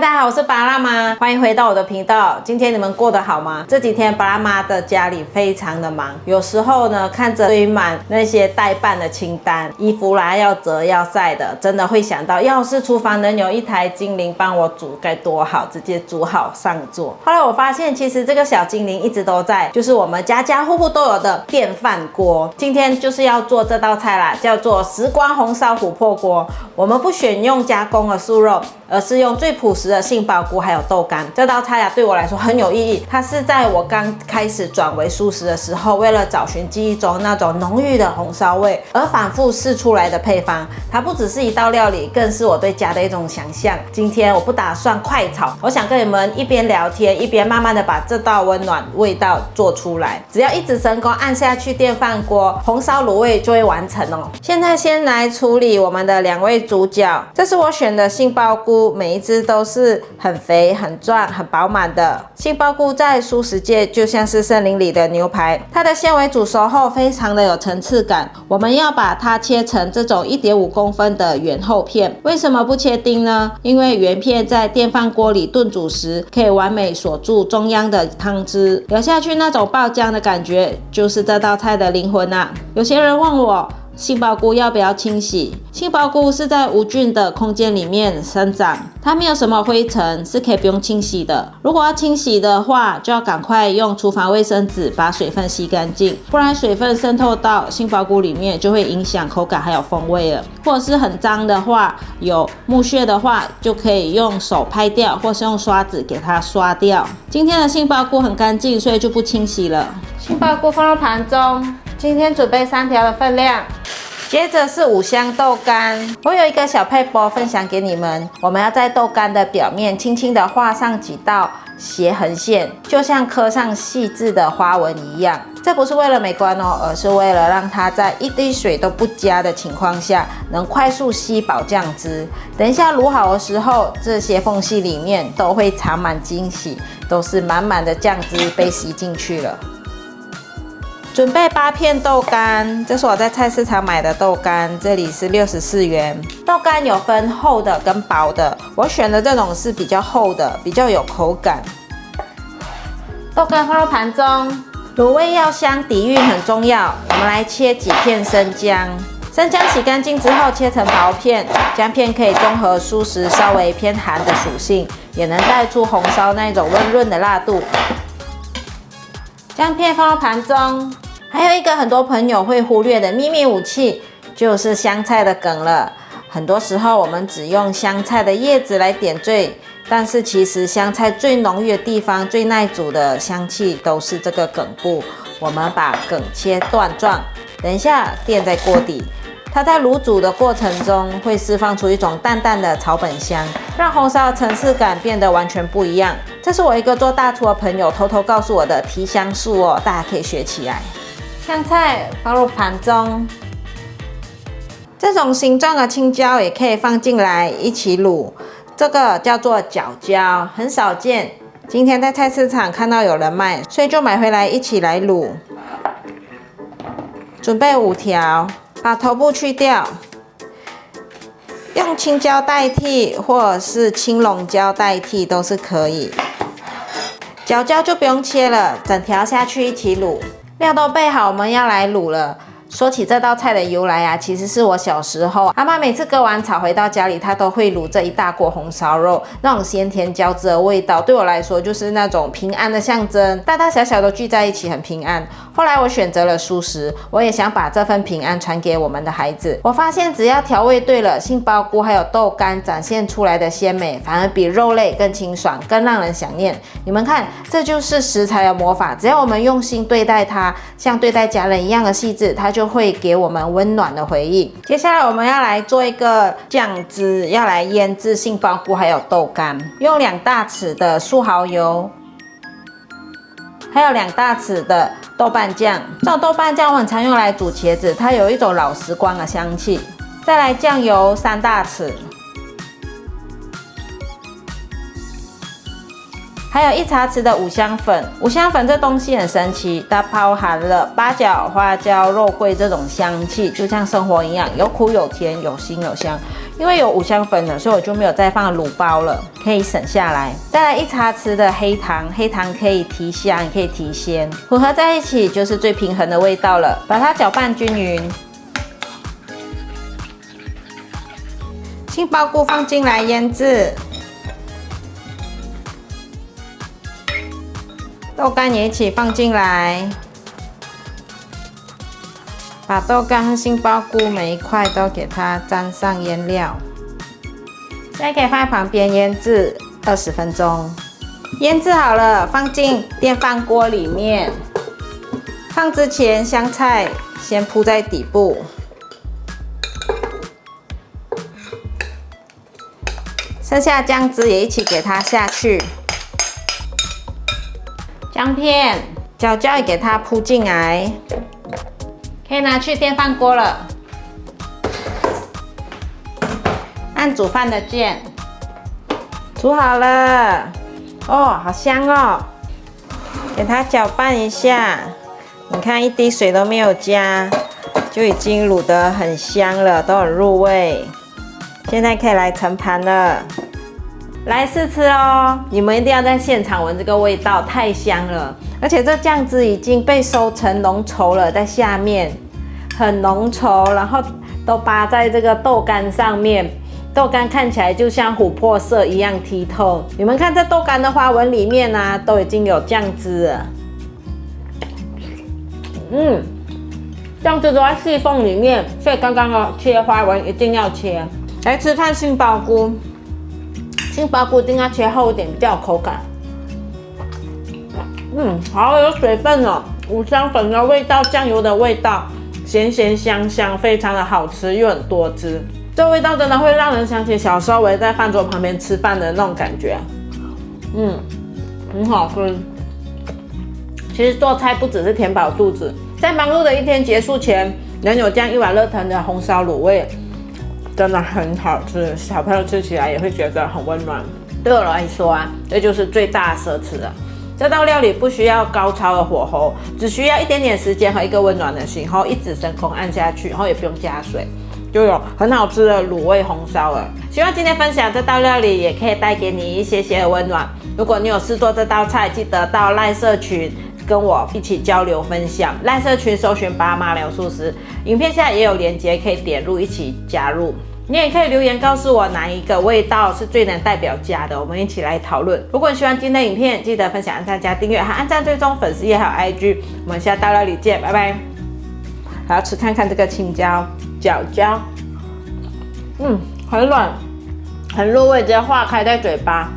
大家好，我是巴拉妈，欢迎回到我的频道。今天你们过得好吗？这几天巴拉妈的家里非常的忙，有时候呢看着堆满那些待办的清单，衣服啦要折要晒的，真的会想到，要是厨房能有一台精灵帮我煮该多好，直接煮好上桌。后来我发现，其实这个小精灵一直都在，就是我们家家户户都有的电饭锅。今天就是要做这道菜啦，叫做时光红烧琥珀锅。我们不选用加工的素肉，而是用最朴实的杏鲍菇还有豆干。这道菜对我来说很有意义，它是在我刚开始转为素食的时候，为了找寻记忆中那种浓郁的红烧味而反复试出来的配方。它不只是一道料理，更是我对家的一种想象。今天我不打算快炒，我想跟你们一边聊天，一边慢慢的把这道温暖味道做出来。只要一指神功按下去电饭锅，红烧卤味就会完成哦。现在先来处理我们的两位主角，这是我选的杏鲍菇，每一只都是很肥、很壮、很饱满的。杏鲍菇在素食界就像是森林里的牛排，它的纤维煮熟后非常的有层次感。我们要把它切成这种 1.5公分的圆厚片。为什么不切丁呢？因为圆片在电饭锅里炖煮时，可以完美锁住中央的汤汁，咬下去那种爆浆的感觉，就是这道菜的灵魂啊。有些人问我，杏鲍菇要不要清洗？杏鲍菇是在无菌的空间里面生长，它没有什么灰尘，是可以不用清洗的。如果要清洗的话，就要赶快用厨房卫生纸把水分吸干净，不然水分渗透到杏鲍菇里面，就会影响口感还有风味了。或者是很脏的话，有木屑的话，就可以用手拍掉，或是用刷子给它刷掉。今天的杏鲍菇很干净，所以就不清洗了。杏鲍菇放入盘中，今天准备3条的分量。接着是5香豆干，我有一个小撇步分享给你们。我们要在豆干的表面轻轻的画上几道斜横线，就像刻上细致的花纹一样。这不是为了美观哦，而是为了让它在一滴水都不加的情况下，能快速吸饱酱汁。等一下卤好的时候，这些缝隙里面都会藏满惊喜，都是满满的酱汁被吸进去了。准备8片豆干，这是我在菜市场买的豆干，这里是64元。豆干有分厚的跟薄的，我选的这种是比较厚的，比较有口感。豆干放入盘中，卤味要香，底蕴很重要。我们来切几片生姜，生姜洗干净之后切成薄片，姜片可以中和蔬食稍微偏寒的属性，也能带出红烧那种温润的辣度。姜片放入盘中。还有一个很多朋友会忽略的秘密武器，就是香菜的梗了。很多时候我们只用香菜的叶子来点缀，但是其实香菜最浓郁的地方、最耐煮的香气都是这个梗部。我们把梗切段状，等一下垫在锅底。它在卤煮的过程中会释放出一种淡淡的草本香，让红烧的层次感变得完全不一样。这是我一个做大厨的朋友偷偷告诉我的提香术哦，大家可以学起来。香菜放入盘中，这种形状的青椒也可以放进来一起卤，这个叫做角椒，很少见。今天在菜市场看到有人卖，所以就买回来一起来卤。准备5条，把头部去掉，用青椒代替，或者是青龙椒代替都是可以。角椒就不用切了，整条下去一起卤。料都备好，我们要来卤了。说起这道菜的由来啊，其实是我小时候，阿妈每次割完草回到家里，她都会卤这一大锅红烧肉，那种鲜甜交织的味道，对我来说就是那种平安的象征，大大小小都聚在一起，很平安。后来我选择了素食，我也想把这份平安传给我们的孩子。我发现只要调味对了，杏鲍菇还有豆干展现出来的鲜美，反而比肉类更清爽，更让人想念。你们看，这就是食材的魔法，只要我们用心对待它，像对待家人一样的细致，它就会给我们温暖的回忆。接下来我们要来做一个酱汁，要来腌制杏鲍菇还有豆干，用2大匙的素蚝油，还有2大匙的豆瓣酱。这种豆瓣酱我很常用来煮茄子，它有一种老时光的香气。再来酱油3大匙，还有1茶匙的五香粉。五香粉这东西很神奇，它包含了八角、花椒、肉桂这种香气，就像生活一样，有苦有甜，有辛有香。因为有五香粉了，所以我就没有再放卤包了，可以省下来。再来1茶匙的黑糖，黑糖可以提香，也可以提鲜，混合在一起就是最平衡的味道了。把它搅拌均匀。杏鲍菇放进来腌制，豆干也一起放进来，把豆干和杏鲍菇每一块都给它沾上腌料，现在可以放在旁边腌制20分钟。腌制好了，放进电饭锅里面。放之前，香菜先铺在底部。剩下姜汁也一起给它下去，姜片、角椒也给它铺进来，可以拿去电饭锅了。按煮饭的键，煮好了，哦，好香哦！给它搅拌一下，你看一滴水都没有加，就已经卤得很香了，都很入味。现在可以来盛盘了，来试吃哦！你们一定要在现场闻这个味道，太香了！而且这酱汁已经被收成浓稠了，在下面很浓稠，然后都扒在这个豆干上面，豆干看起来就像琥珀色一样剔透。你们看这豆干的花纹里面啊，都已经有酱汁了。酱汁都在细缝里面，所以刚刚的切花纹一定要切。来吃看杏鲍菇，杏鲍菇一定要切厚一点，比较有口感。好有水分哦，五香粉的味道，酱油的味道，咸咸香香，非常的好吃又很多汁。这味道真的会让人想起小时候我也在饭桌旁边吃饭的那种感觉。很好吃。其实做菜不只是填饱肚子，在忙碌的一天结束前，能有这样一碗热腾的红烧卤味，真的很好吃，小朋友吃起来也会觉得很温暖。对我来说啊，这就是最大的奢侈了。这道料理不需要高超的火候，只需要一点点时间和一个温暖的心，然后一指神功按下去，然后也不用加水，就有很好吃的卤味红烧了。希望今天分享这道料理也可以带给你一些些的温暖。如果你有试做这道菜，记得到赖社群跟我一起交流分享。赖社群搜寻爸妈聊素食，影片下也有连结可以点入一起加入。你也可以留言告诉我哪一个味道是最能代表家的，我们一起来讨论。如果你喜欢今天的影片，记得分享、按赞、加订阅，还按赞追踪粉丝页还有 IG。我们下道料理见，拜拜。还要吃看看这个青椒、角椒，很软，很入味，直接化开在嘴巴。